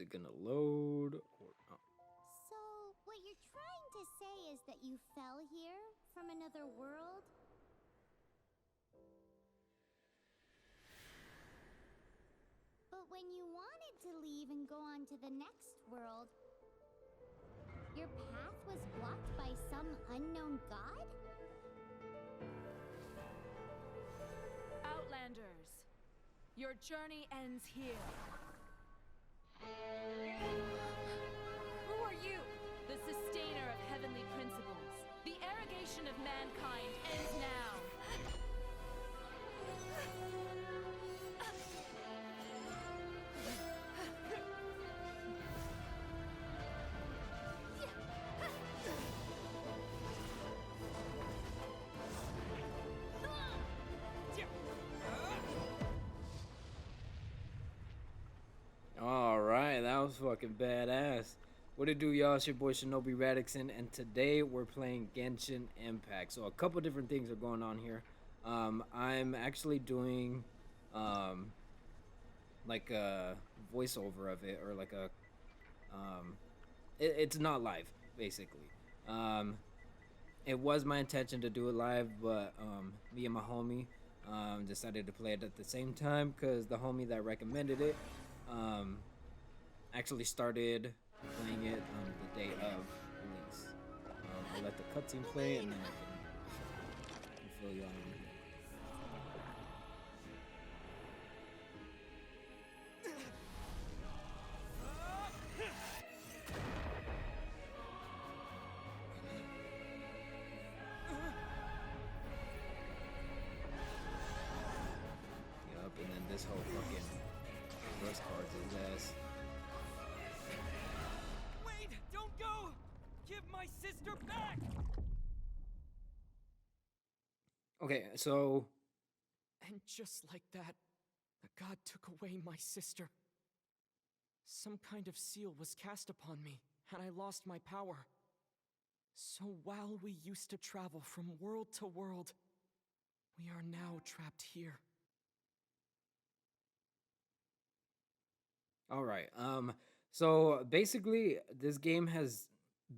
it gonna load? Or, oh. So, what you're trying to say is that you fell here from another world? But when you wanted to leave and go on to the next world, your path was blocked by some unknown god? Outlanders, your journey ends here. Who are you? The sustainer of heavenly principles. The arrogation of mankind ends now. Alright, that was fucking badass. What it do, y'all? It's your boy ShinobiRadixan, and today we're playing Genshin Impact. So a couple different things are going on here. I'm actually doing like a voiceover of it, or like a it's not live, basically. It was my intention to do it live, but me and my homie decided to play it at the same time because the homie that recommended it actually started playing it on the day of release. I'll let the cutscene play and then I can fill you on here. Yup, and then this whole fucking first card's his ass. Wait! Don't go! Give my sister back! Okay, so And just like that, the god took away my sister. Some kind of seal was cast upon me, and I lost my power. So while we used to travel from world to world, we are now trapped here. all right. So basically, this game has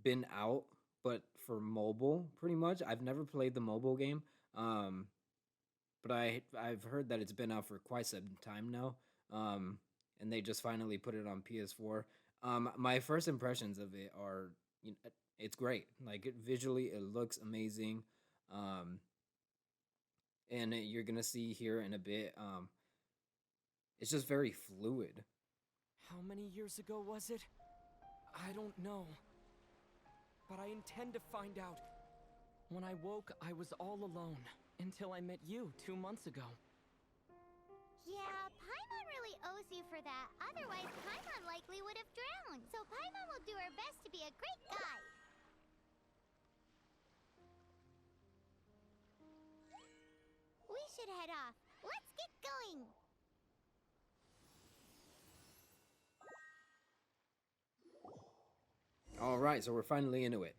been out, but for mobile, pretty much. I've never played the mobile game, but I've heard that it's been out for quite some time now. And they just finally put it on PS4. My first impressions of it are, it's great. Like visually, it looks amazing. Um, and you're gonna see here in a bit. It's just very fluid. How many years ago was it? I don't know. But I intend to find out. When I woke, I was all alone, until I met you 2 months ago. Yeah, Paimon really owes you for that. Otherwise, Paimon likely would have drowned. So Paimon will do her best to be a great guide. We should head off. Let's get going. All right, so we're finally into it.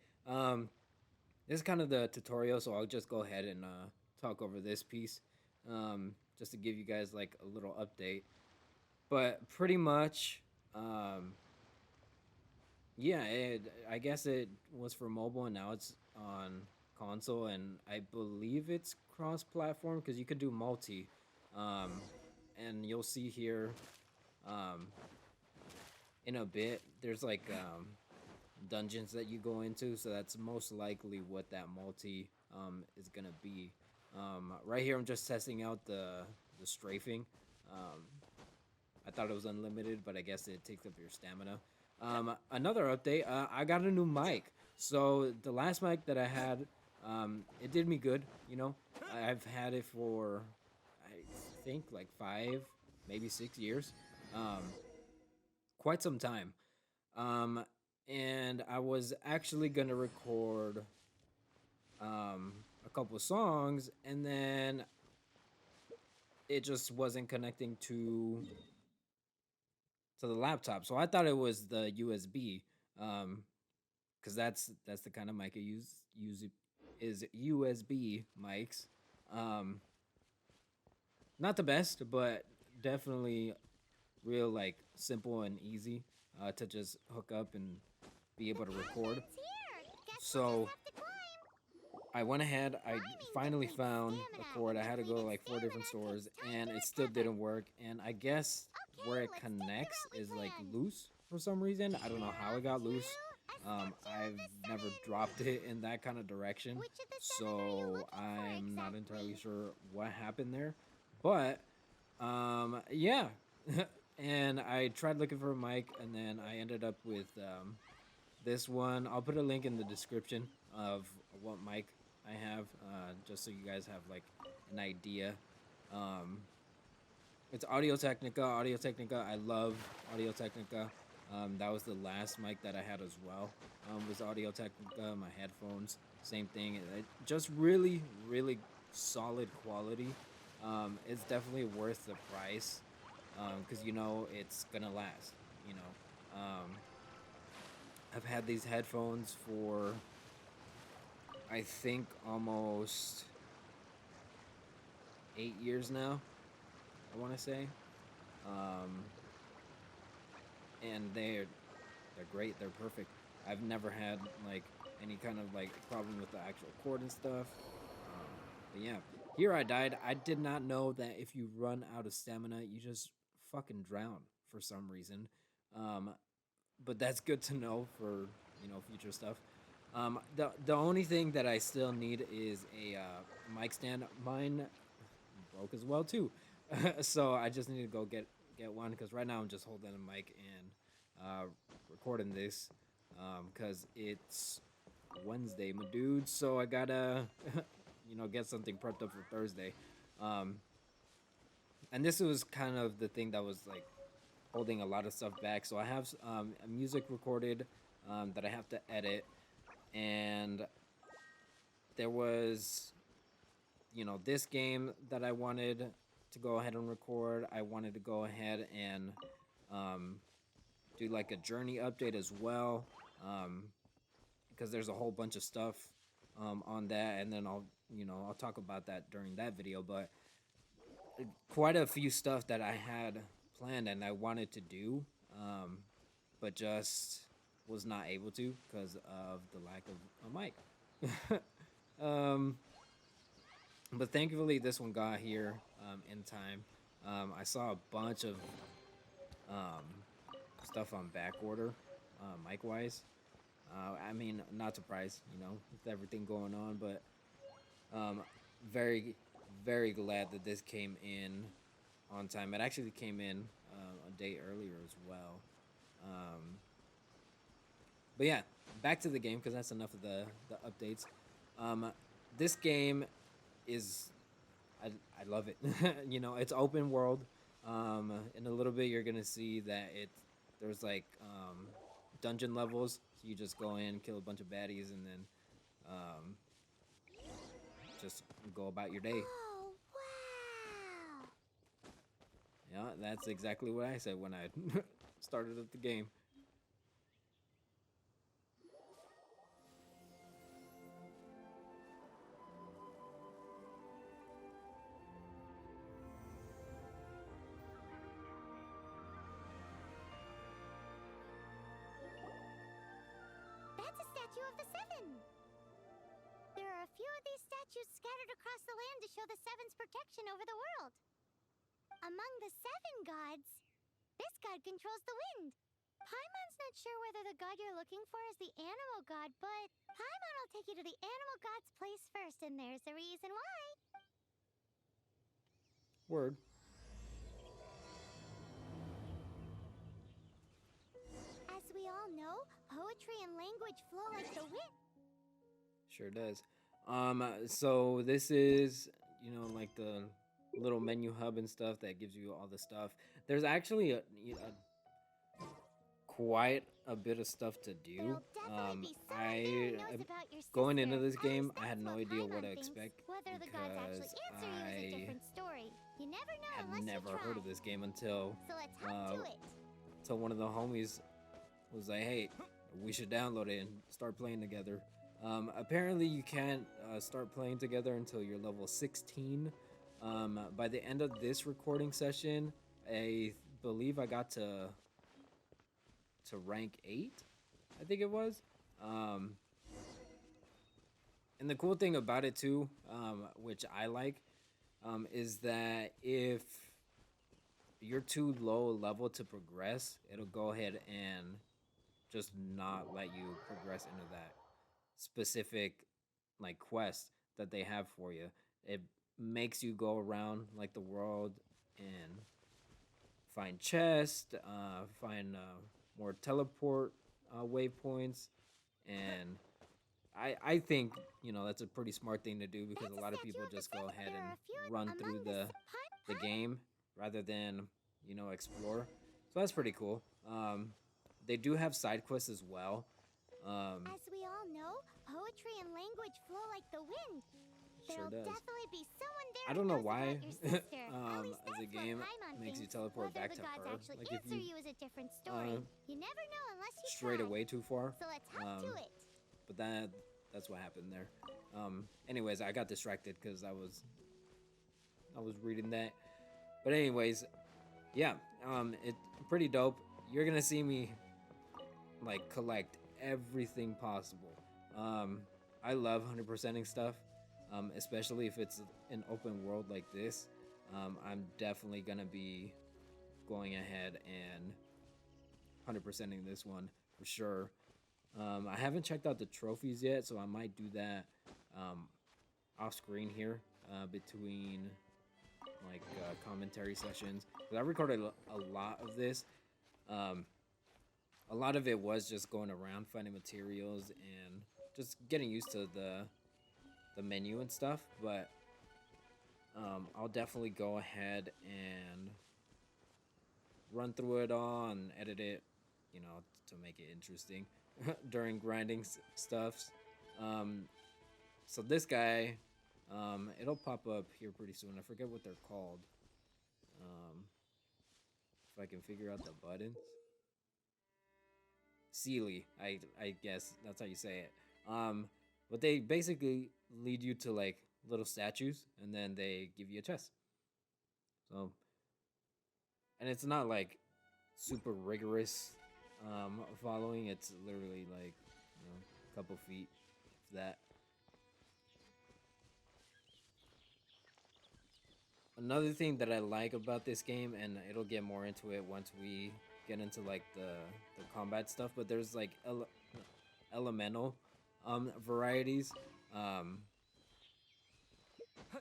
This is kind of the tutorial, so I'll just go ahead and talk over this piece, just to give you guys like a little update. But pretty much, yeah, I guess it was for mobile, and now it's on console, and I believe it's cross-platform because you could do multi. And you'll see here, in a bit, there's like dungeons that you go into, so that's most likely what that multi is gonna be. Right here I'm just testing out the strafing. I thought it was unlimited, but I guess it takes up your stamina. Another update, I got a new mic. So the last mic that I had, it did me good, I've had it for I think like 5, maybe 6 years. Quite some time. And I was actually gonna record a couple songs, and then it just wasn't connecting to the laptop. So I thought it was the USB, because that's the kind of mic I use is USB mics. Not the best, but definitely real like simple and easy to just hook up and be able to record. It's here. Guess So we'll just have to climb. I went ahead, I Climbing finally depletes found a stamina, cord. I and had to go to depleted like 4 different stamina stores takes time and to it still recover. didn't work. And I guess Okay, where it let's take the connects route we is like planned. loose for some reason. I don't know how it got loose. A statue of I've the never sun. dropped it in that kind of direction. Which of the seven are you So looking for I'm not entirely exactly? sure what happened there. But yeah. And I tried looking for a mic and then I ended up with this one. I'll put a link in the description of what mic I have, just so you guys have like an idea. Um, it's Audio Technica. Audio Technica. I love Audio Technica. That was the last mic that I had as well. Was Audio Technica. My headphones, same thing. Just really, really solid quality. It's definitely worth the price because you know it's gonna last. You know, I've had these headphones for I think almost 8 years now. I want to say, um, and they're great. They're perfect. I've never had like any kind of like problem with the actual cord and stuff. But yeah, here I died. I did not know that if you run out of stamina, you just fucking drown for some reason. Um, but that's good to know for future stuff. The only thing that I still need is a mic stand. Mine broke as well too, so I just need to go get one because right now I'm just holding a mic and recording this because it's Wednesday, my dude. So I gotta get something prepped up for Thursday. Um, and this was kind of the thing that was like holding a lot of stuff back. So I have a music recorded that I have to edit, and there was this game that I wanted to go ahead and record. I wanted to go ahead and do like a journey update as well, because there's a whole bunch of stuff on that, and then I'll talk about that during that video. But quite a few stuff that I had planned and I wanted to do, but just was not able to because of the lack of a mic. But thankfully, this one got here in time. I saw a bunch of um, stuff on back order, mic wise. I mean, not surprised, with everything going on, but very, very glad that this came in on time. It actually came in a day earlier as well. But yeah, back to the game because that's enough of the updates. This game is I love it. It's open world. In a little bit, you're gonna see that there's like dungeon levels. So you just go in, kill a bunch of baddies, and then just go about your day. Oh, wow. Yeah, that's exactly what I said when I started up the game. That's a statue of the seven. There are a few of these statues scattered across the land to show the seven's protection over the world. Among the seven gods, this god controls the wind. Paimon's not sure whether the god you're looking for is the animal god, but Paimon will take you to the animal god's place first, and there's the reason why. Word. As we all know, poetry and language flow like the wind. Sure does. So this is, like the little menu hub and stuff that gives you all the stuff. There's actually quite a bit of stuff to do. There'll definitely be someone there who knows about your Going into sister. this At least game, I that's had no what idea what Paimon to thinks. expect Whether the gods actually because answer you is a I different story. You never know had unless you never try. heard of this game until So let's hop to it. one of the homies was like, "Hey, we should download it and start playing together." Apparently, you can't start playing together until you're level 16. By the end of this recording session, I believe I got to rank 8, I think it was. And the cool thing about it too, which I like, is that if you're too low level to progress, it'll go ahead and just not let you progress into that specific like quest that they have for you. It makes you go around like the world and find chests, find more teleport waypoints, and I think that's a pretty smart thing to do because That's a a lot of statue people of the just go seven. ahead There are and a few run among through the the game rather than explore. So that's pretty cool. They do have side quests as well. As we all know, poetry and language flow like the wind. Sure There'll does. definitely be someone there I who don't know knows why about your sister. At least the that's game what Paimon makes you thinks. teleport Whether back the to gods her. actually Like if answer you you is a different story. You never know unless you strayed try. away too far. So let's hop to it. But that's what happened there. Anyways, I got distracted because I was reading that. But anyways, yeah, it's pretty dope. You're gonna see me like collect everything possible. I love 100%ing stuff, especially if it's an open world like this. I'm definitely gonna be going ahead and 100%ing this one for sure. I haven't checked out the trophies yet, so I might do that off screen here between like commentary sessions. 'Cause I recorded a lot of this. A lot of it was just going around finding materials and just getting used to the menu and stuff. But I'll definitely go ahead and run through it all and edit it, to make it interesting during grinding stuffs. So this guy, it'll pop up here pretty soon. I forget what they're called. If I can figure out the buttons. Sealy, I guess that's how you say it. But they basically lead you to like little statues, and then they give you a chest. So, and it's not like super rigorous following. It's literally like a couple feet, if that. Another thing that I like about this game, and it'll get more into it once we get into like the combat stuff, but there's like elemental varieties,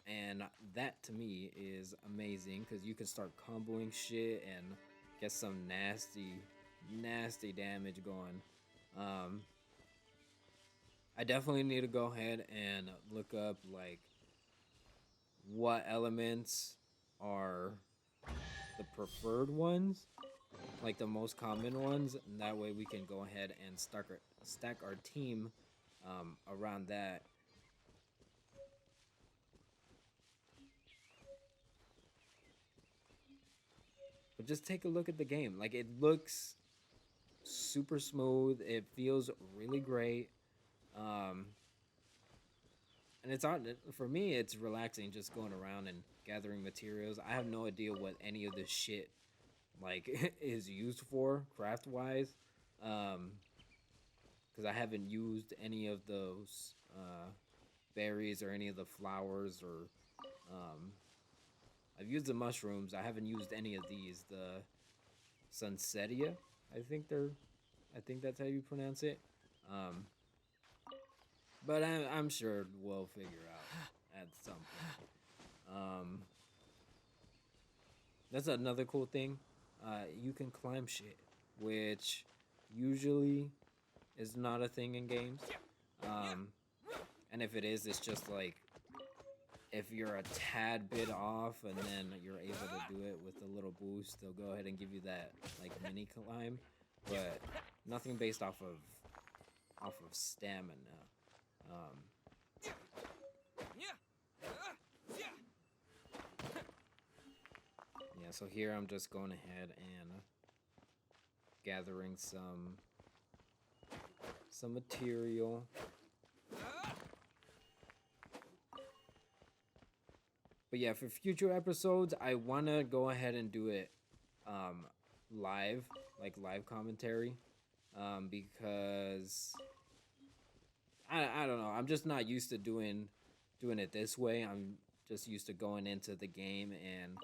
and that to me is amazing because you can start comboing shit and get some nasty damage going. I definitely need to go ahead and look up like what elements are the preferred ones, like the most common ones, and that way we can go ahead and stack our team around that. But just take a look at the game. Like, it looks super smooth. It feels really great. And it's on for me. It's relaxing just going around and gathering materials. I have no idea what any of this shit like is used for craft wise, because I haven't used any of those berries or any of the flowers or I've used the mushrooms. I haven't used any of these. The sunsetia, I think that's how you pronounce it. But I'm sure we'll figure out at some point. That's another cool thing. You can climb shit, which usually is not a thing in games. And if it is, it's just like if you're a tad bit off and then you're able to do it with a little boost, they'll go ahead and give you that like mini climb, but nothing based off of stamina. Yeah, so here I'm just going ahead and gathering some material. But yeah, for future episodes, I want to go ahead and do it um, live, like live commentary, because I don't know. I'm just not used to doing it this way. I'm just used to going into the game and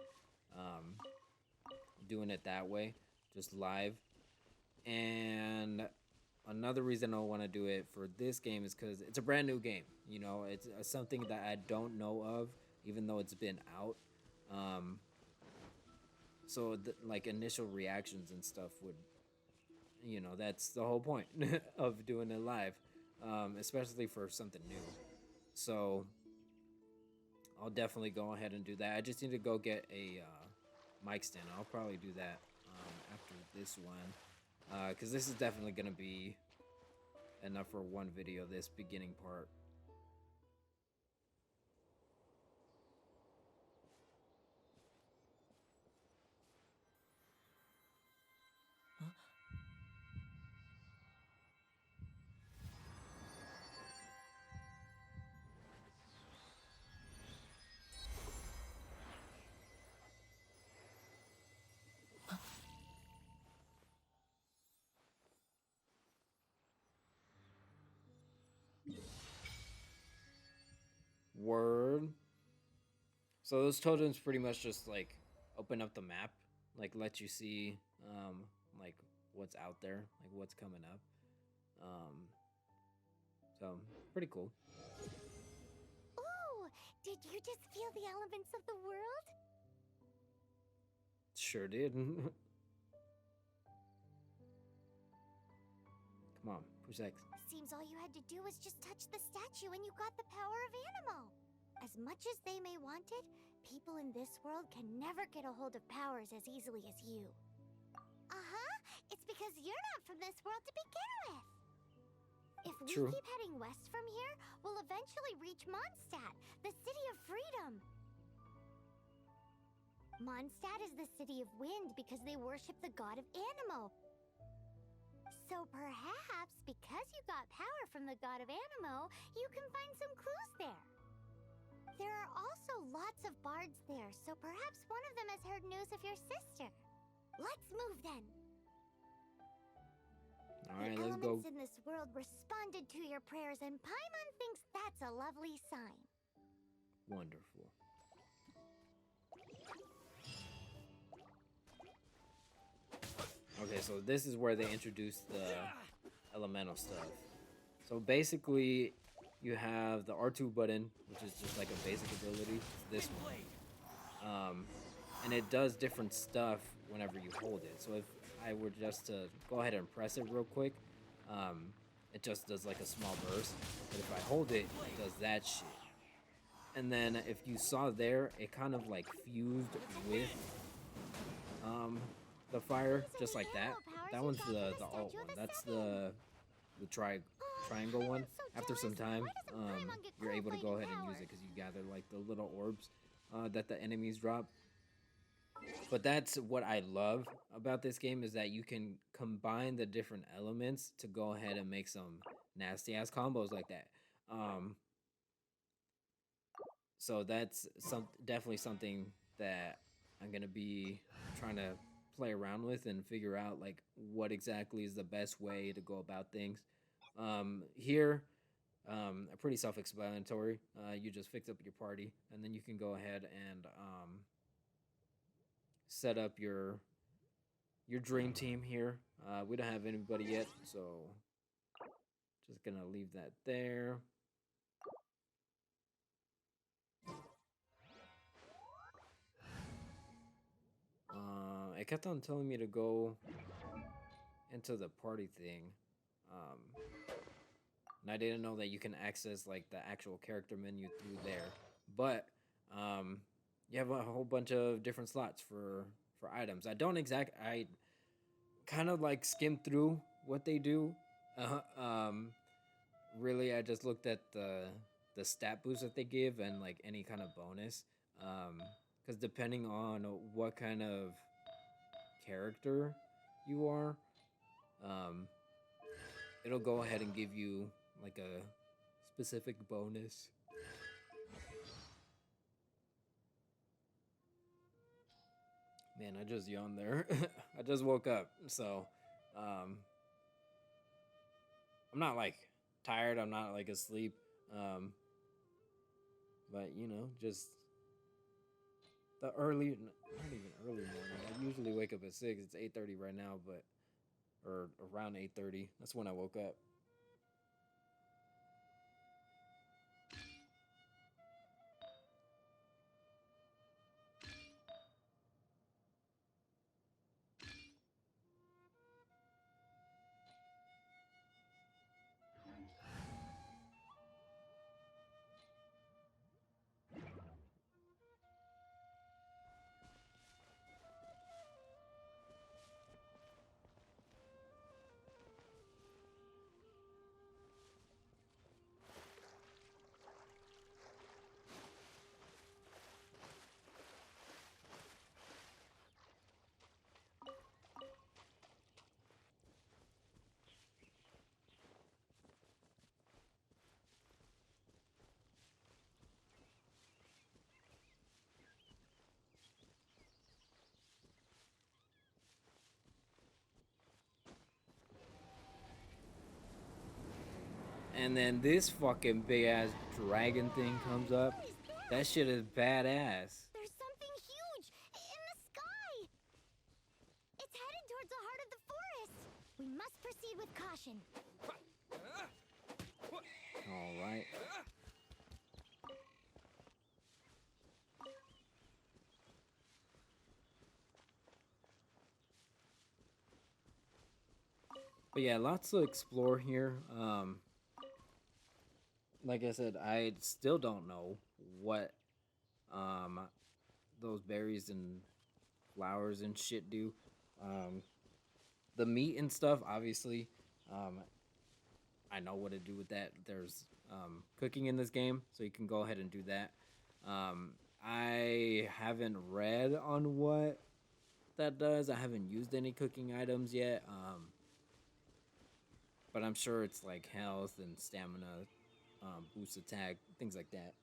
um, doing it that way, just live. And another reason I want to do it for this game is because it's a brand new game. You know, it's something that I don't know of, even though it's been out. Um, so like initial reactions and stuff would, you know, that's the whole point of doing it live, especially for something new. So I'll definitely go ahead and do that. I just need to go get a mic stand. I'll probably do that after this one, because this is definitely gonna be enough for one video. This beginning part. Word. So those totems pretty much just like open up the map, like let you see like what's out there, like what's coming up. Um, so pretty cool. Ooh, did you just feel the elements of the world? Sure did. Come on, push X. Seems all you had to do was just touch the statue and you got the power of Animo. As much as they may want it, people in this world can never get a hold of powers as easily as you. Uh-huh, it's because you're not from this world to begin with. If we True. keep heading west from here, we'll eventually reach Mondstadt, the city of freedom. Mondstadt is the city of wind because they worship the god of Animo. So perhaps, because you got power from the god of Animo, you can find some clues there. There are also lots of bards there, so perhaps one of them has heard news of your sister. Let's move then. All right, The let's go. elements in this world responded to your prayers, and Paimon thinks that's a lovely sign. Wonderful. Okay, so this is where they introduce the elemental stuff. So basically, you have the R2 button, which is just like a basic ability. It's this one. And it does different stuff whenever you hold it. So if I were just to go ahead and press it real quick, it just does like a small burst. But if I hold it, it does that shit. And then if you saw there, it kind of like fused with the fire, just like that. That one's the alt one. That's the triangle one. After some time, you're able to go ahead and use it because you gather like the little orbs that the enemies drop. But that's what I love about this game, is that you can combine the different elements to go ahead and make some nasty ass combos like that. So that's definitely something that I'm gonna be trying to play around with and figure out like what exactly is the best way to go about things. Here, pretty self-explanatory. You just fix up your party, and then you can go ahead and set up your dream team here. We don't have anybody yet, so just gonna leave that there. It kept on telling me to go into the party thing. And I didn't know that you can access like the actual character menu through there. But you have a whole bunch of different slots for items. I kind of like skimmed through what they do. Really, I just looked at the stat boost that they give and like any kind of bonus. Because depending on what kind of character you are, it'll go ahead and give you like a specific bonus. Man, I just yawned there. I just woke up, so um, I'm not like tired. I'm not like asleep, um, but you know, just the early, not even early morning. I usually wake up at 6. It's 8:30 right now, but or around 8:30. That's when I woke up. And then this fucking big ass dragon thing comes up. What is that? That shit is badass. There's something huge in the sky. It's headed towards the heart of the forest. We must proceed with caution. All right. But yeah, lots to explore here. Like I said, I still don't know what um those berries and flowers and shit do. Um, the meat and stuff, obviously, um, I know what to do with that. There's cooking in this game, so you can go ahead and do that. I haven't read on what that does. I haven't used any cooking items yet. But I'm sure it's like health and stamina, boost attack, things like that.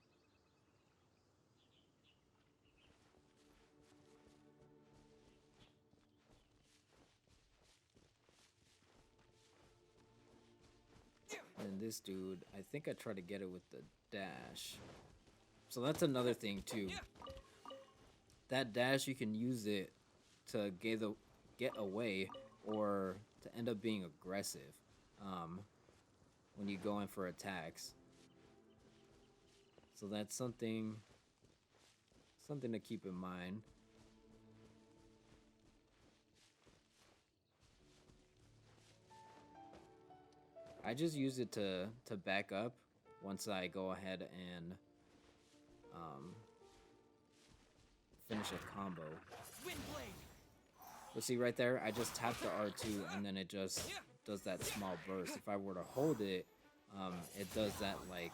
And this dude, I think I tried to get it with the dash. So that's another thing too. That dash, you can use it to get away or to end up being aggressive when you go in for attacks. So that's something to keep in mind. I just use it to back up once I go ahead and finish a combo. But see right there, I just tap the R2 and then it just does that small burst. If I were to hold it, it does that like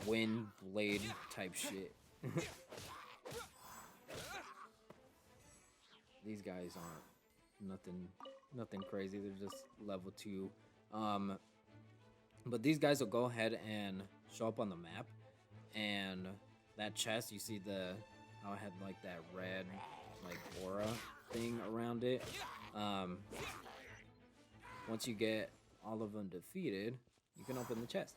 wind blade type shit. These guys aren't nothing crazy. They're just level 2. But these guys will go ahead and show up on the map, and that chest, you see how it had like that red like aura thing around it. Once you get all of them defeated, you can open the chest.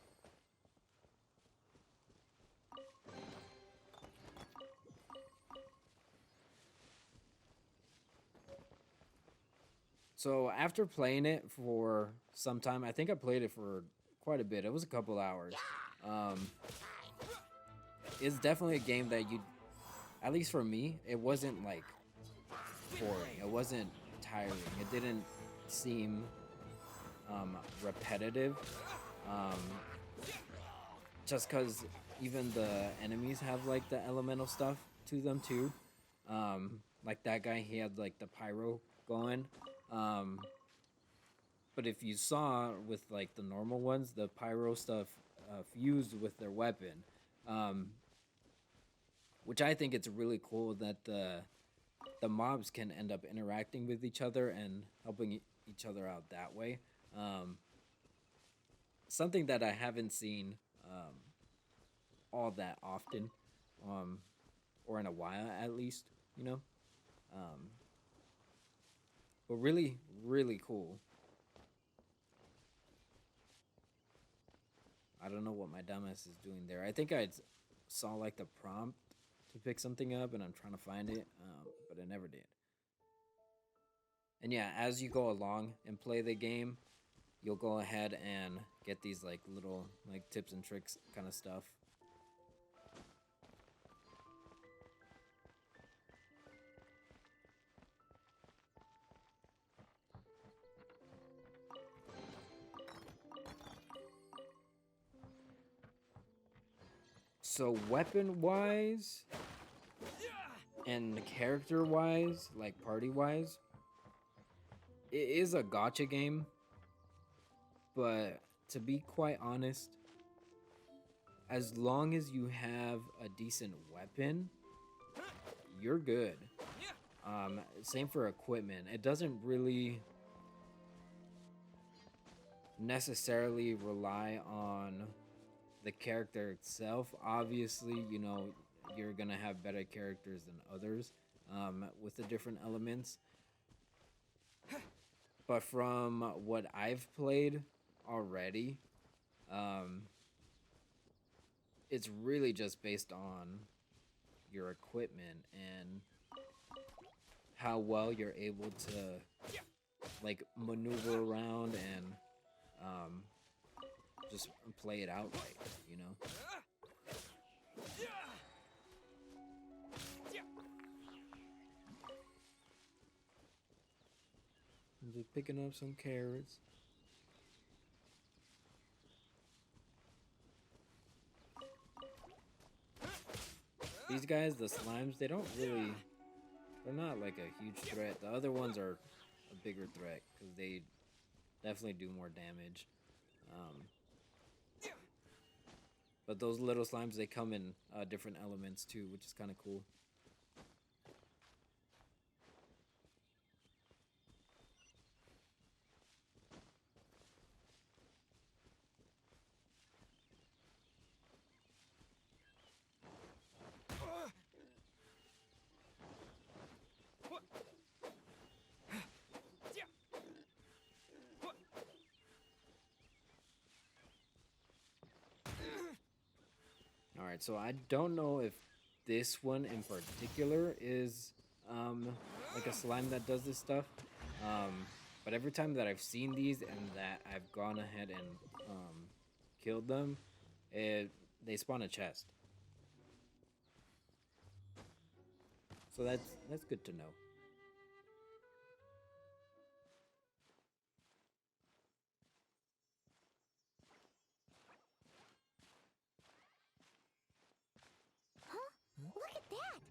So after playing it for some time, I think I played it for quite a bit. It was a couple hours. It's definitely a game that at least for me, it wasn't like boring. It wasn't tiring. It didn't seem repetitive. Just because even the enemies have like the elemental stuff to them too. Like that guy, he had like the pyro going. But if you saw with like the normal ones, the pyro stuff fused with their weapon, which I think it's really cool that the mobs can end up interacting with each other and helping each other out that way. Something that I haven't seen all that often, or in a while at least. you know. Um, but really, really cool. I don't know what my dumbass is doing there. I think saw like the prompt to pick something up, and I'm trying to find it, but I never did. And yeah, as you go along and play the game, you'll go ahead and get these like little like tips and tricks kind of stuff. So weapon wise and character wise, like party wise, it is a gotcha game. But to be quite honest, as long as you have a decent weapon, you're good. Same for equipment. It doesn't really necessarily rely on the character itself. Obviously, you know, you're gonna have better characters than others with the different elements. But from what I've played already, it's really just based on your equipment and how well you're able to like maneuver around and just play it out right, you know. I'm just picking up some carrots. These guys, the slimes, they're not like a huge threat. The other ones are a bigger threat because they definitely do more damage. But those little slimes, they come in different elements too, which is kind of cool. Alright, so I don't know if this one in particular is like a slime that does this stuff. But every time that I've seen these and that I've gone ahead and killed them, they spawn a chest. So that's good to know. Huh? Look at that!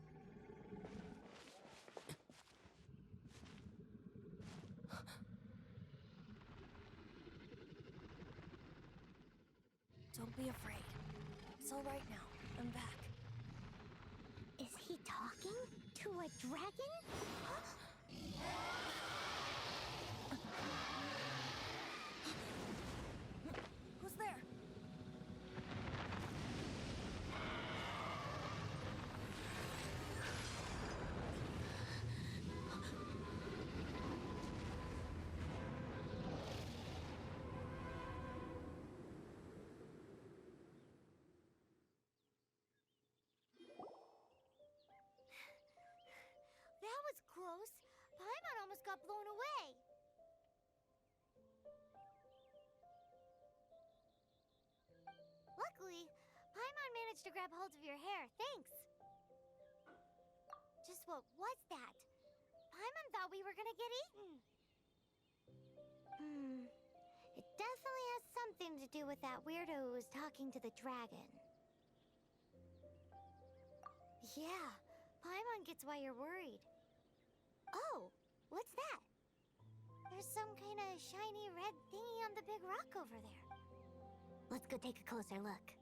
Don't be afraid. It's all right now. I'm back. Is he talking to a dragon? Who's there? That was close. Paimon almost got blown away. Luckily, Paimon managed to grab hold of your hair. Thanks. Just what was that? Paimon thought we were gonna get eaten. It definitely has something to do with that weirdo who was talking to the dragon. Yeah, Paimon gets why you're worried. Oh, what's that? There's some kind of shiny red thingy on the big rock over there. Let's go take a closer look.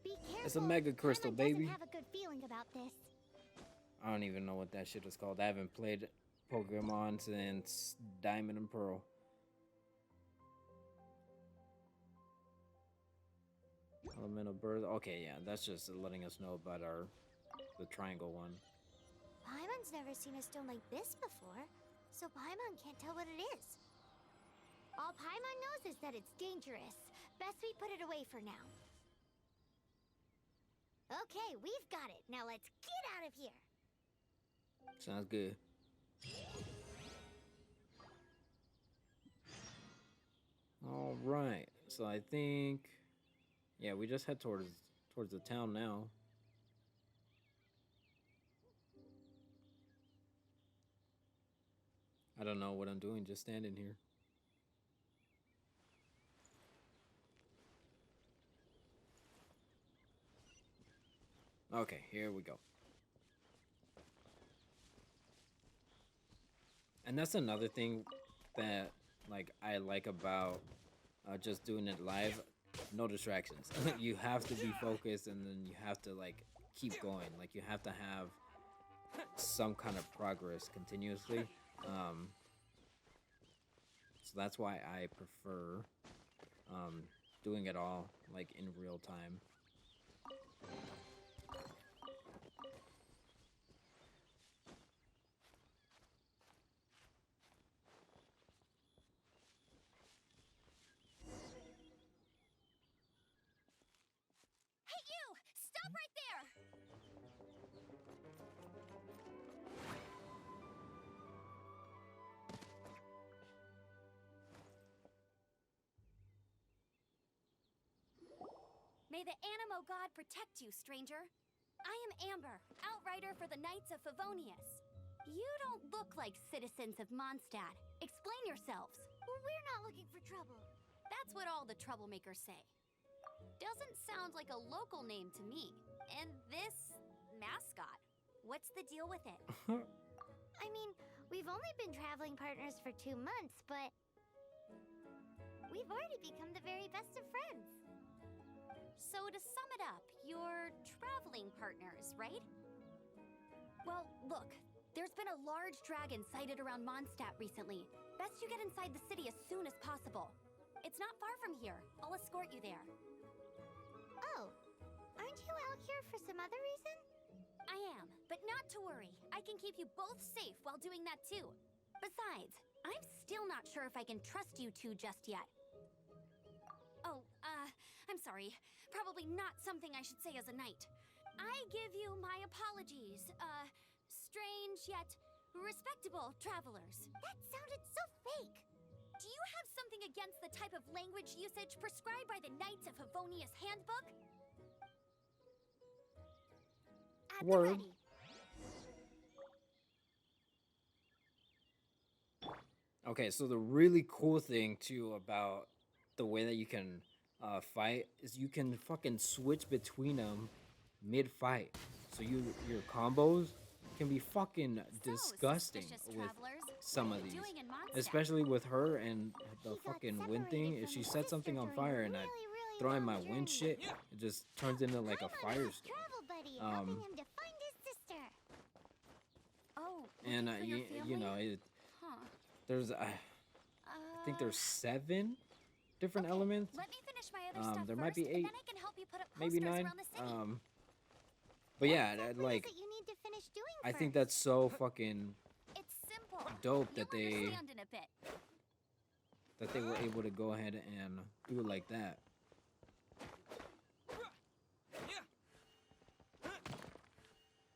Be careful. It's a mega crystal, Paimon baby. doesn't have a good feeling about this. I don't even know what that shit is called. I haven't played Pokemon since Diamond and Pearl. Elemental bird. Okay, yeah, that's just letting us know about the triangle one. Paimon's never seen a stone like this before, so Paimon can't tell what it is. All Paimon knows is that it's dangerous. Best we put it away for now. Okay, we've got it. Now let's get out of here. Sounds good. All right. So I think, yeah, we just head towards the town now. I don't know what I'm doing, just standing here. Okay, here we go. And that's another thing that like I like about just doing it live. No distractions. You have to be focused, and then you have to like keep going. Like you have to have some kind of progress continuously. So that's why I prefer doing it all like in real time. Hey, you! Stop right there! May the Animo God protect you, stranger. I am Amber, outrider for the Knights of Favonius. You don't look like citizens of Mondstadt. Explain yourselves. We're not looking for trouble. That's what all the troublemakers say. Doesn't sound like a local name to me. And this mascot, what's the deal with it? I mean, we've only been traveling partners for 2 months, but we've already become the very best of friends. So to sum it up, you're traveling partners, right? Well, look, there's been a large dragon sighted around Mondstadt recently. Best you get inside the city as soon as possible. It's not far from here. I'll escort you there. Oh, aren't you out here for some other reason? I am, but not to worry. I can keep you both safe while doing that too. Besides, I'm still not sure if I can trust you two just yet. Oh, I'm sorry. Probably not something I should say as a knight. I give you my apologies, strange yet respectable travelers. That sounded so fake. Do you have something against the type of language usage prescribed by the Knights of Favonius Handbook? At the Word. ready. Okay, so the really cool thing too about the way that you can fight is you can fucking switch between them mid-fight. So your combos can be fucking disgusting suspicious with travelers, some what of are you these, doing in Mondstadt? especially with her and the He got fucking wind thing. separated If she from his set something sister on during a fire and I really throw in long my wind journey. shit, it just turns into like a Paimon was his firestorm. travel buddy, helping him to find his sister. Oh, And looking for your you know, family? Huh. there's I think there's 7 different Okay, elements. Let me finish my other stuff There first, might be and 8, then I can help you put up maybe posters 9. around the city. But yeah, What exactly like is it you need to finish doing I first? think that's so fucking It's simple. dope that You'll they understand in a bit. were able to go ahead and do it like that.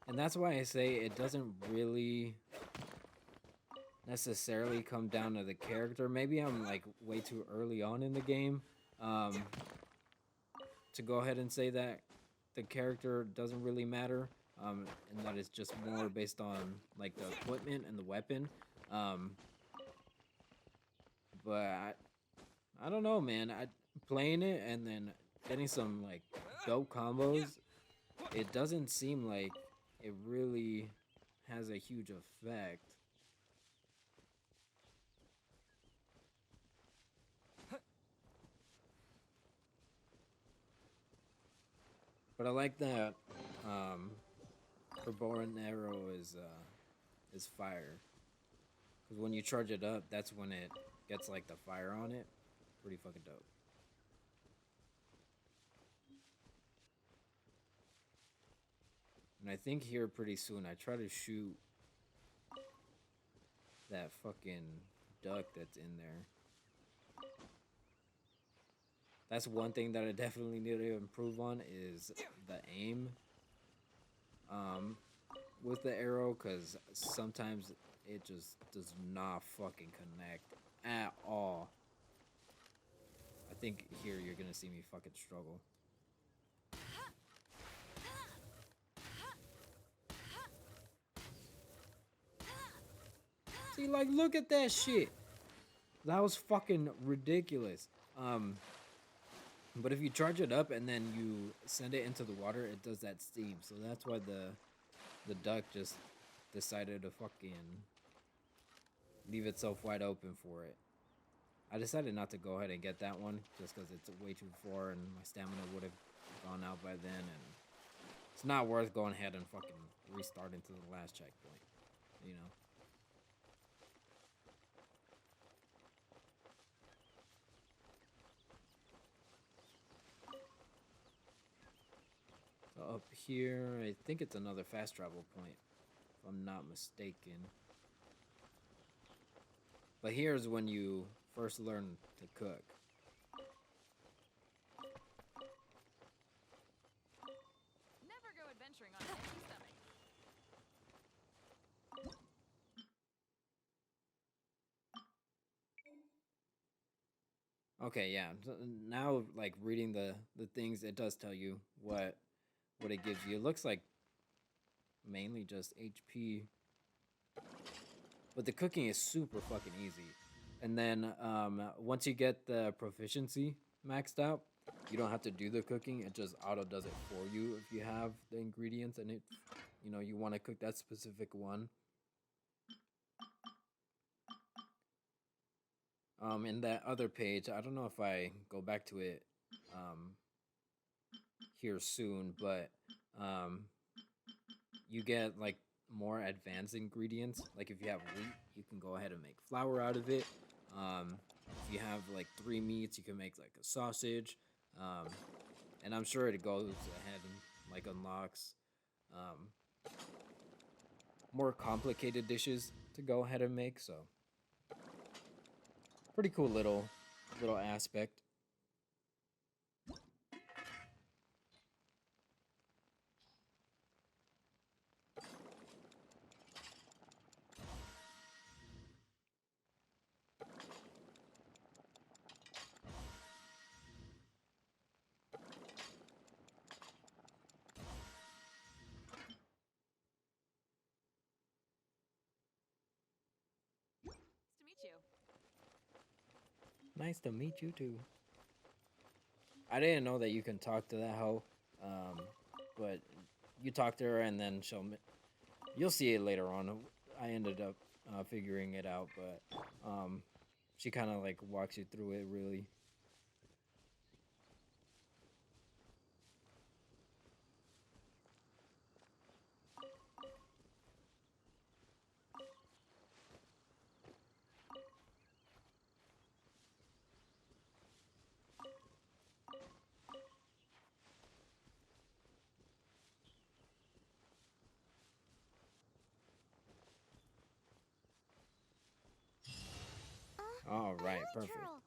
And that's why I say it doesn't really necessarily come down to the character. Maybe I'm like way too early on in the game to go ahead and say that the character doesn't really matter, and that it's just more based on like the equipment and the weapon. But I don't know, man. Playing it and then getting some like dope combos, it doesn't seem like it really has a huge effect. But I like that her bow and arrow is fire. Because when you charge it up, that's when it gets like the fire on it. Pretty fucking dope. And I think here pretty soon I try to shoot that fucking duck that's in there. That's one thing that I definitely need to improve on is the aim with the arrow, because sometimes it just does not fucking connect at all. I think here you're gonna see me fucking struggle. See, like, look at that shit. That was fucking ridiculous. But if you charge it up and then you send it into the water, it does that steam. So that's why the duck just decided to fucking leave itself wide open for it. I decided not to go ahead and get that one just because it's way too far and my stamina would have gone out by then, and it's not worth going ahead and fucking restarting to the last checkpoint, you know. So up here, I think it's another fast travel point, if I'm not mistaken. But here's when you first learn to cook. Never go adventuring on an empty stomach. Okay, yeah. So now, like, reading the things, it does tell you what it gives you. It looks like mainly just HP. But the cooking is super fucking easy. And then once you get the proficiency maxed out, you don't have to do the cooking. It just auto does it for you if you have the ingredients and it, you know, you want to cook that specific one. In that other page, I don't know if I go back to it here soon, but you get like more advanced ingredients. Like if you have wheat, you can go ahead and make flour out of it. If you have like 3 meats, you can make like a sausage. And I'm sure it goes ahead and like unlocks more complicated dishes to go ahead and make. So pretty cool little aspect. Nice to meet you. Nice to meet you too. I didn't know that you can talk to that hoe, but you talk to her and then you'll see it later on. I ended up figuring it out, but she kind of like walks you through it really. All right, perfect. Churl.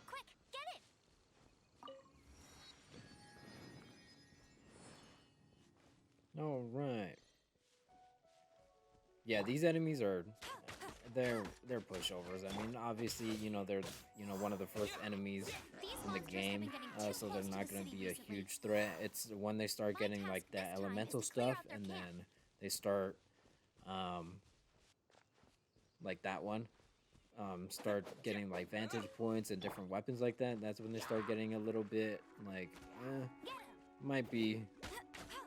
Quick, get it! All right. Yeah, these enemies are they're pushovers. I mean, obviously, you know, they're one of the first enemies in the game, so they're not going to be a huge threat. It's when they start getting like that elemental stuff, and then they start like that one. Start getting like vantage points and different weapons like that. That's when they start getting a little bit like, might be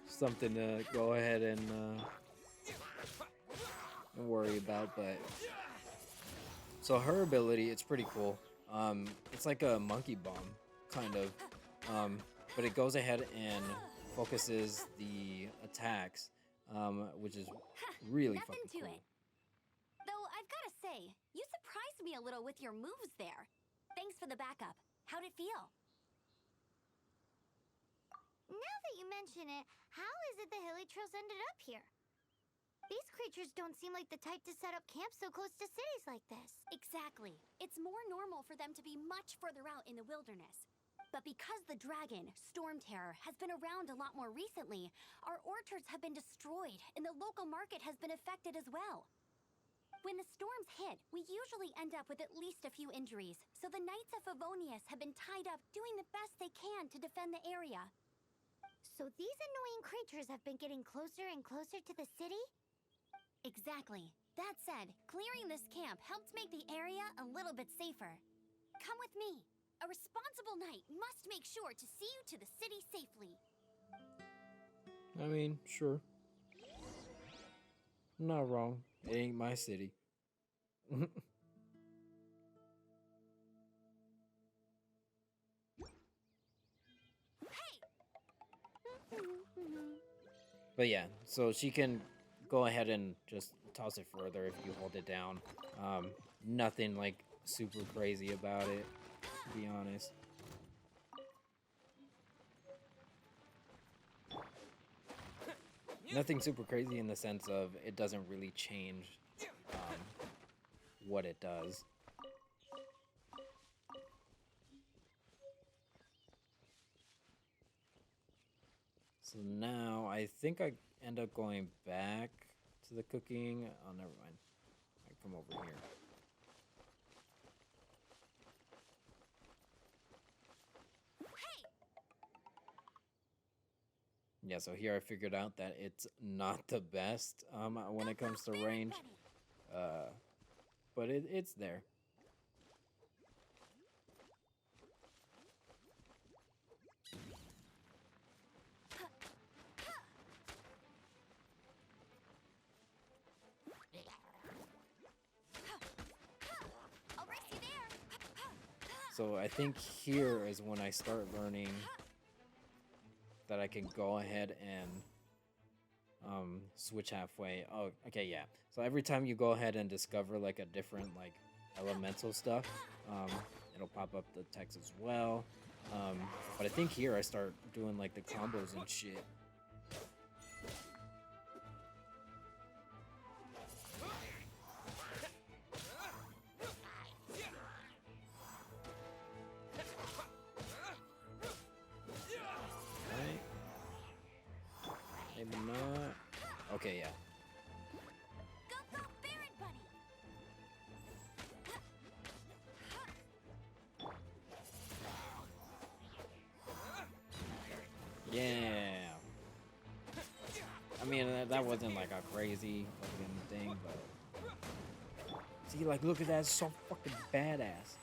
something to go ahead and worry about. But so her ability, it's pretty cool. It's like a monkey bomb, kind of, but it goes ahead and focuses the attacks, which is really Nothing fucking to cool. it. Though I've got to say, you surprised me a little with your moves there. Thanks for the backup. How'd it feel? Now that you mention it, how is it the Hilichurls ended up here? These creatures don't seem like the type to set up camp so close to cities like this. Exactly. It's more normal for them to be much further out in the wilderness. But because the dragon, Storm Terror, has been around a lot more recently, our orchards have been destroyed, and the local market has been affected as well. When the storms hit, we usually end up with at least a few injuries, so the Knights of Favonius have been tied up doing the best they can to defend the area. So these annoying creatures have been getting closer and closer to the city? Exactly. That said, clearing this camp helped make the area a little bit safer. Come with me. A responsible knight must make sure to see you to the city safely. I mean, sure. Not wrong. It ain't my city. But yeah, so she can go ahead and just toss it further if you hold it down. Nothing like super crazy about it, to be honest. Nothing super crazy in the sense of it doesn't really change what it does. So now I think I end up going back to the cooking. Oh, never mind. I come over here. Yeah, so here I figured out that it's not the best when it comes to range, but it's there. So I think here is when I start learning that I can go ahead and switch halfway. Oh, okay, yeah. So every time you go ahead and discover like a different like elemental stuff, it'll pop up the text as well. But I think here I start doing like the combos and shit. Okay, yeah. Go, Baron Bunny! Yeah. I mean, that wasn't like a crazy fucking thing, but see, like, look at that, it's so fucking badass.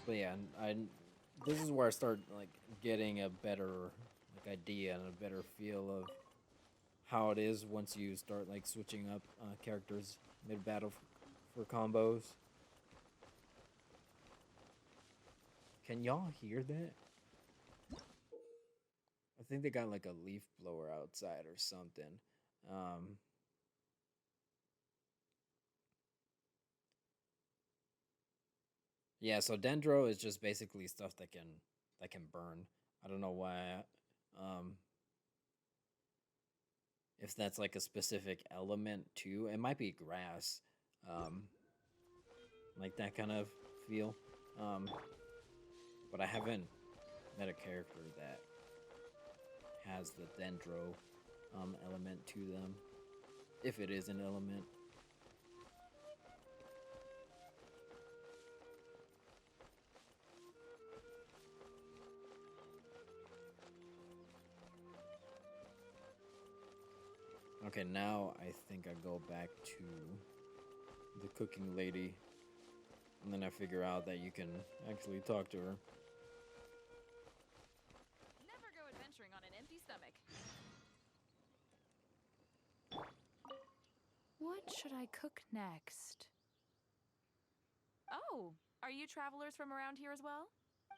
But yeah, this is where I start like getting a better like idea and a better feel of how it is once you start like switching up characters mid battle for combos. Can y'all hear that? I think they got like a leaf blower outside or something. Yeah, so dendro is just basically stuff that can burn. I don't know why. If that's like a specific element too, it might be grass. Like that kind of feel. But I haven't met a character that has the dendro element to them, if it is an element. Okay, now I think I go back to the cooking lady, and then I figure out that you can actually talk to her. Never go adventuring on an empty stomach. What should I cook next? Oh, are you travelers from around here as well?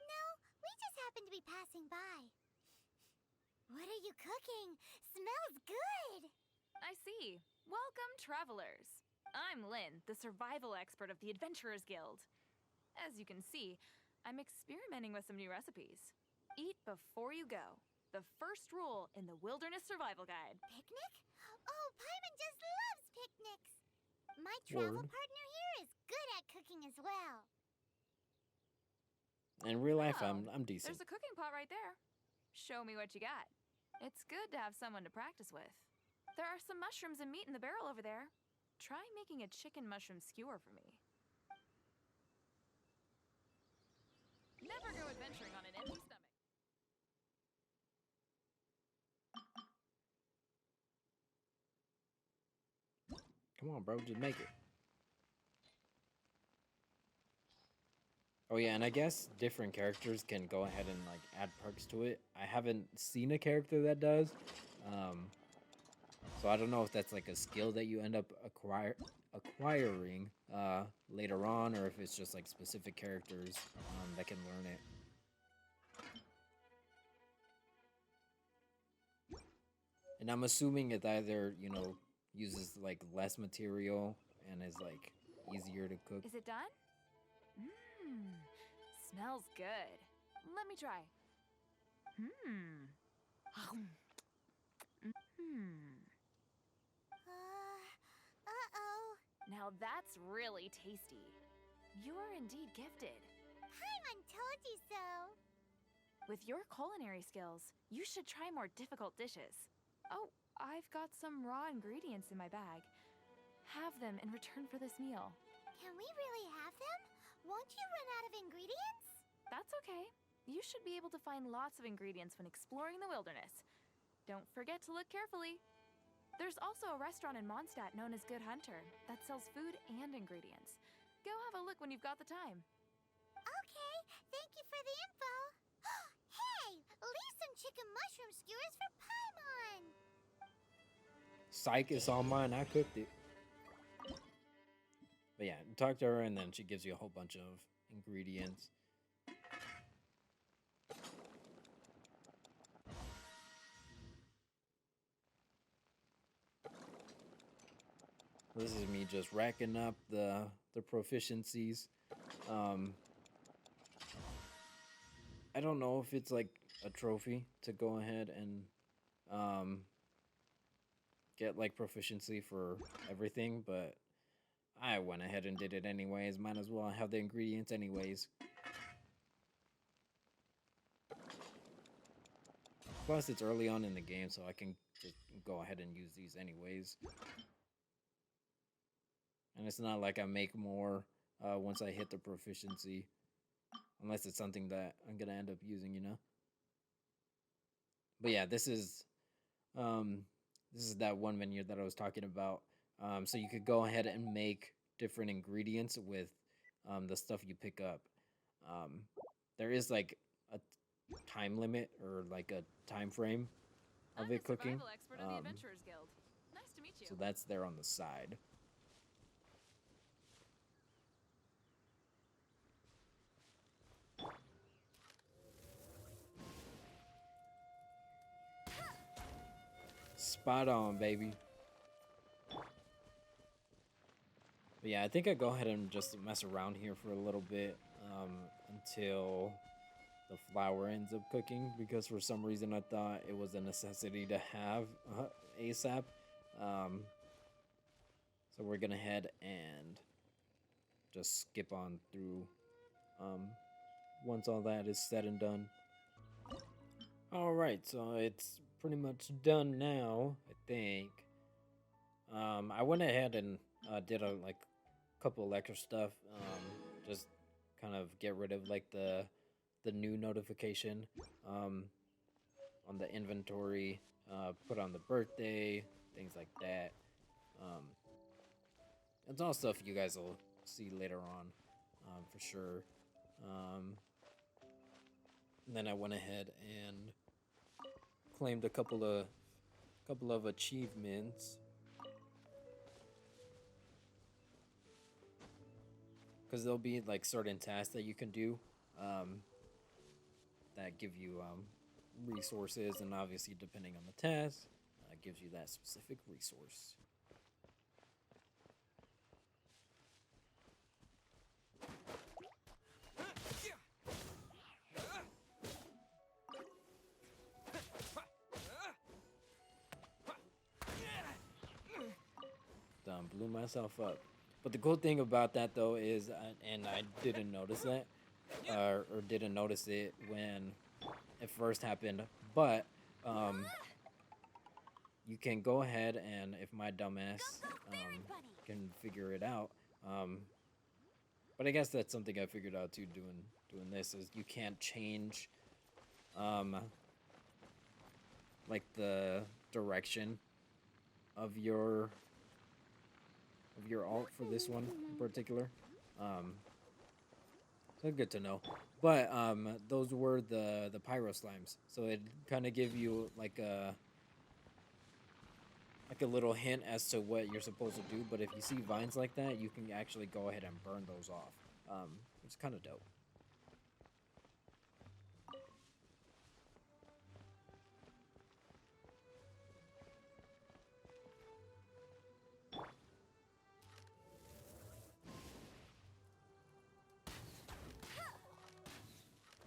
No, we just happen to be passing by. What are you cooking? Smells good! I see. Welcome, travelers. I'm Lynn, the survival expert of the Adventurers Guild. As you can see, I'm experimenting with some new recipes. Eat before you go. The first rule in the Wilderness Survival Guide. Picnic? Oh, Paimon just loves picnics. My travel Word. partner here is good at cooking as well. In real life, Oh, I'm decent. There's a cooking pot right there. Show me what you got. It's good to have someone to practice with. There are some mushrooms and meat in the barrel over there. Try making a chicken mushroom skewer for me. Never go adventuring on an empty stomach. Come on, bro, just make it. Oh yeah, and I guess different characters can go ahead and like add perks to it. I haven't seen a character that does, so I don't know if that's like a skill that you end up acquiring later on, or if it's just like specific characters that can learn it. And I'm assuming it either, you know, uses like less material and is like easier to cook. Is it done? Mmm. Smells good. Let me try. Hmm. Uh-oh. Now that's really tasty. You're indeed gifted. Paimon told you so. With your culinary skills, you should try more difficult dishes. Oh, I've got some raw ingredients in my bag. Have them in return for this meal. Can we really have them? Won't you run out of ingredients? That's okay. You should be able to find lots of ingredients when exploring the wilderness. Don't forget to look carefully. There's also a restaurant in Mondstadt known as Good Hunter that sells food and ingredients. Go have a look when you've got the time. Okay, thank you for the info. Hey, leave some chicken mushroom skewers for Paimon. Psych, it's all mine. I cooked it. But yeah, talk to her and then she gives you a whole bunch of ingredients. This is me just racking up the proficiencies. I don't know if it's like a trophy to go ahead and get like proficiency for everything, but I went ahead and did it anyways. Might as well have the ingredients anyways. Plus, it's early on in the game, so I can just go ahead and use these anyways. And it's not like I make more once I hit the proficiency. Unless it's something that I'm going to end up using, you know? But yeah, this is that one menu that I was talking about. So you could go ahead and make different ingredients with the stuff you pick up. There is like a time limit or like a time frame of I'm it the cooking. survival expert of the Adventurers Guild. Nice to meet you. So that's there on the side. Spot on, baby. But yeah, I think I go ahead and just mess around here for a little bit until the flour ends up cooking, because for some reason I thought it was a necessity to have ASAP. So we're gonna head and just skip on through once all that is said and done. Alright, so it's pretty much done now, I think. I went ahead and did a couple of extra stuff, just kind of get rid of like the new notification on the inventory, put on the birthday, things like that. It's all stuff you guys will see later on, for sure. And then I went ahead and claimed a couple of achievements, because there'll be like certain tasks that you can do that give you resources, and obviously depending on the task, gives you that specific resource. blew myself up. But the cool thing about that though is, and I didn't notice that, or didn't notice it when it first happened, but you can go ahead and if my dumbass can figure it out, but I guess that's something I figured out too doing this is you can't change like the direction of your alt for this one in particular. So good to know. But those were the pyro slimes. So it kind of give you like a little hint as to what you're supposed to do. But if you see vines like that, you can actually go ahead and burn those off. It's kind of dope.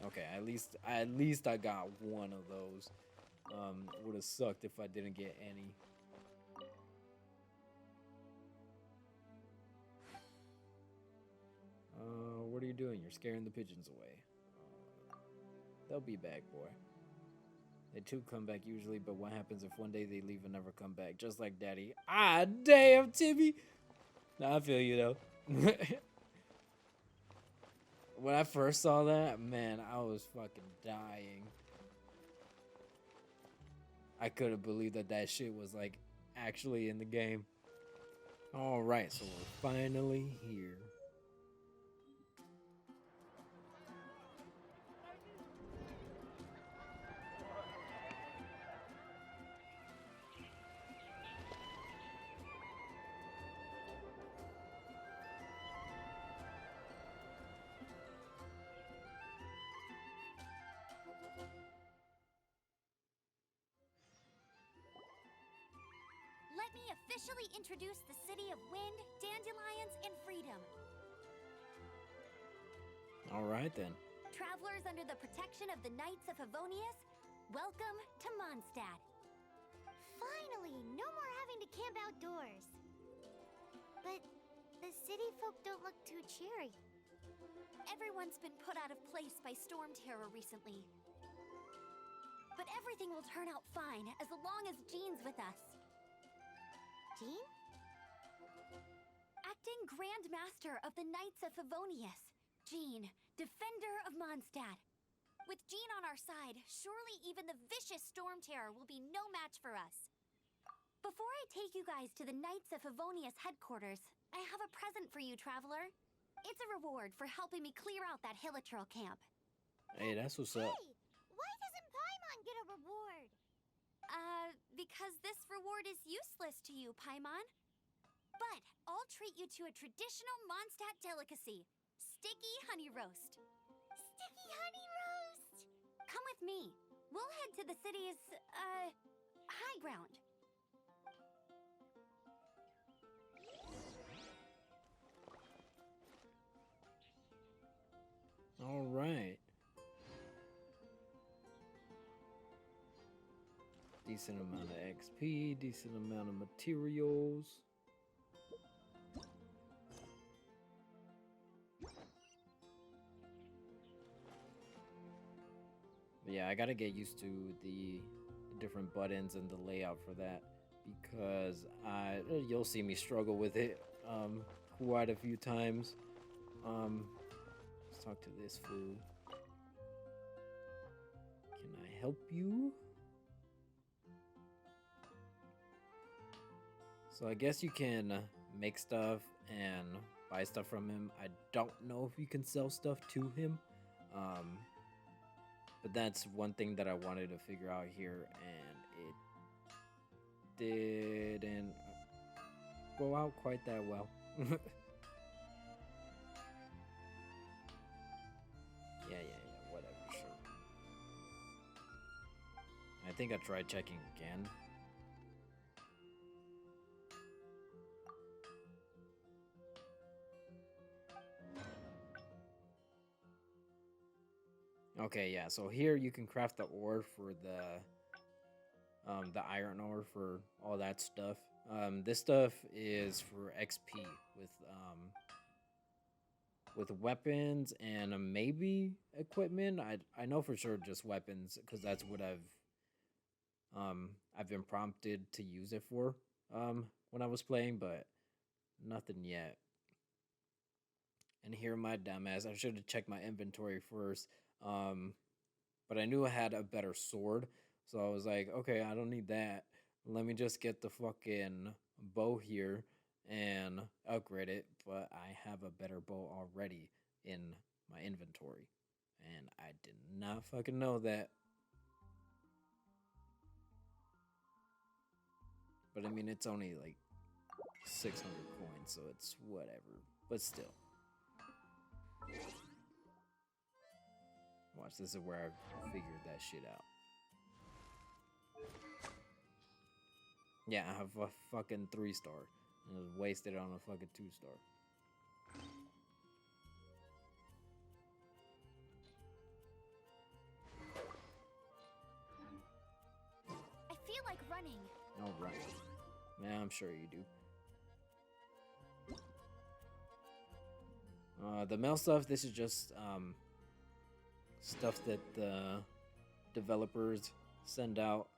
Okay, at least I got one of those. Would have sucked if I didn't get any. What are you doing? You're scaring the pigeons away. They'll be back, boy. They too come back usually, but what happens if one day they leave and never come back? Just like Daddy. Ah, damn, Timmy. Nah, I feel you though. When I first saw that, man, I was fucking dying. I couldn't believe that shit was like actually in the game. All right, so we're finally here. Let me officially introduce the city of wind, dandelions, and freedom. All right then. Travelers under the protection of the Knights of Favonius, welcome to Mondstadt. Finally, no more having to camp outdoors. But the city folk don't look too cheery. Everyone's been put out of place by storm terror recently. But everything will turn out fine as long as Jean's with us. Jean? Acting Grand Master of the Knights of Favonius, Jean, Defender of Mondstadt. With Jean on our side, surely even the vicious storm terror will be no match for us. Before I take you guys to the Knights of Favonius headquarters, I have a present for you, Traveler. It's a reward for helping me clear out that Hilichurl camp. Hey, that's what's up. Hey, why doesn't Paimon get a reward? Because this reward is useless to you, Paimon. But I'll treat you to a traditional Mondstadt delicacy, sticky honey roast. Sticky honey roast! Come with me. We'll head to the city's, high ground. All right. Decent amount of XP, decent amount of materials. But yeah, I gotta get used to the different buttons and the layout for that because you'll see me struggle with it quite a few times. Let's talk to this fool. Can I help you? So I guess you can make stuff and buy stuff from him. I don't know if you can sell stuff to him. But that's one thing that I wanted to figure out here, and it didn't go out quite that well. Yeah, whatever, sure. I think I tried checking again. Okay, yeah, so here you can craft the ore for the iron ore for all that stuff. This stuff is for XP with weapons and maybe equipment. I know for sure just weapons because that's what I've been prompted to use it for when I was playing, but nothing yet. And here my dumbass, I should have checked my inventory first. But I knew I had a better sword, so I was like, okay, I don't need that. Let me just get the fucking bow here and upgrade it. But I have a better bow already in my inventory, and I did not fucking know that. But I mean, it's only like 600 coins, so it's whatever. But still. Watch, this is where I figured that shit out. Yeah, I have a fucking 3-star. And I was wasted on a fucking 2-star. I feel like running. No running. Yeah, I'm sure you do. The mail stuff, this is just stuff that the developers send out.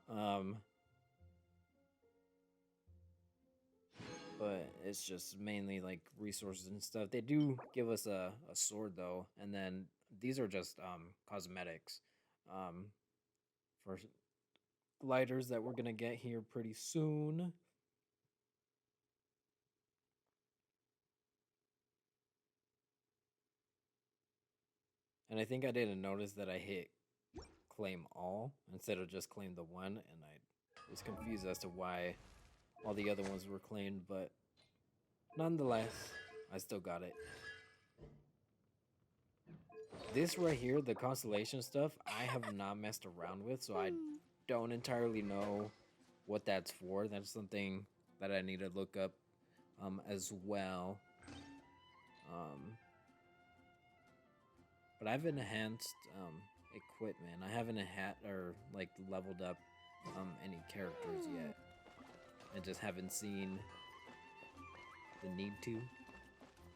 But it's just mainly like resources and stuff. They do give us a sword though, and then these are just cosmetics for gliders that we're gonna get here pretty soon. And I think I didn't notice that I hit claim all instead of just claim the one, and I was confused as to why all the other ones were claimed, but nonetheless, I still got it. This right here, the constellation stuff, I have not messed around with, so I don't entirely know what that's for. That's something that I need to look up as well. But I've enhanced equipment. I haven't like leveled up any characters yet. I just haven't seen the need to,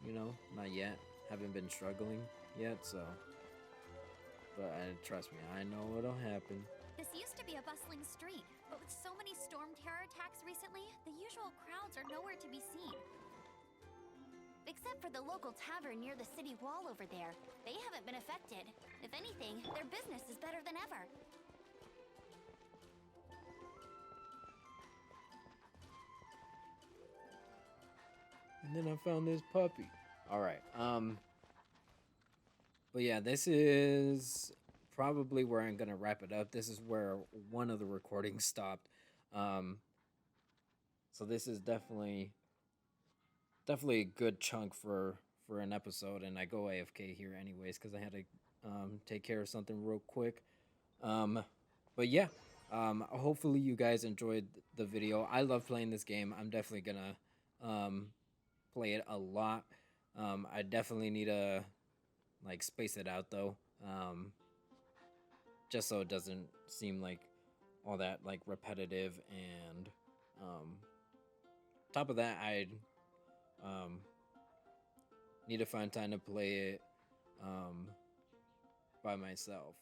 you know, not yet. Haven't been struggling yet, so. But trust me, I know what'll happen. This used to be a bustling street, but with so many storm terror attacks recently, the usual crowds are nowhere to be seen. Except for the local tavern near the city wall over there. They haven't been affected. If anything, their business is better than ever. And then I found this puppy. All right. But yeah, this is probably where I'm gonna wrap it up. This is where one of the recordings stopped. So this is definitely a good chunk for an episode, and I go AFK here anyways because I had to take care of something real quick. But yeah, hopefully you guys enjoyed the video. I love playing this game. I'm definitely gonna play it a lot. I definitely need to like space it out though, just so it doesn't seem like all that like repetitive. And top of that, I need to find time to play it by myself.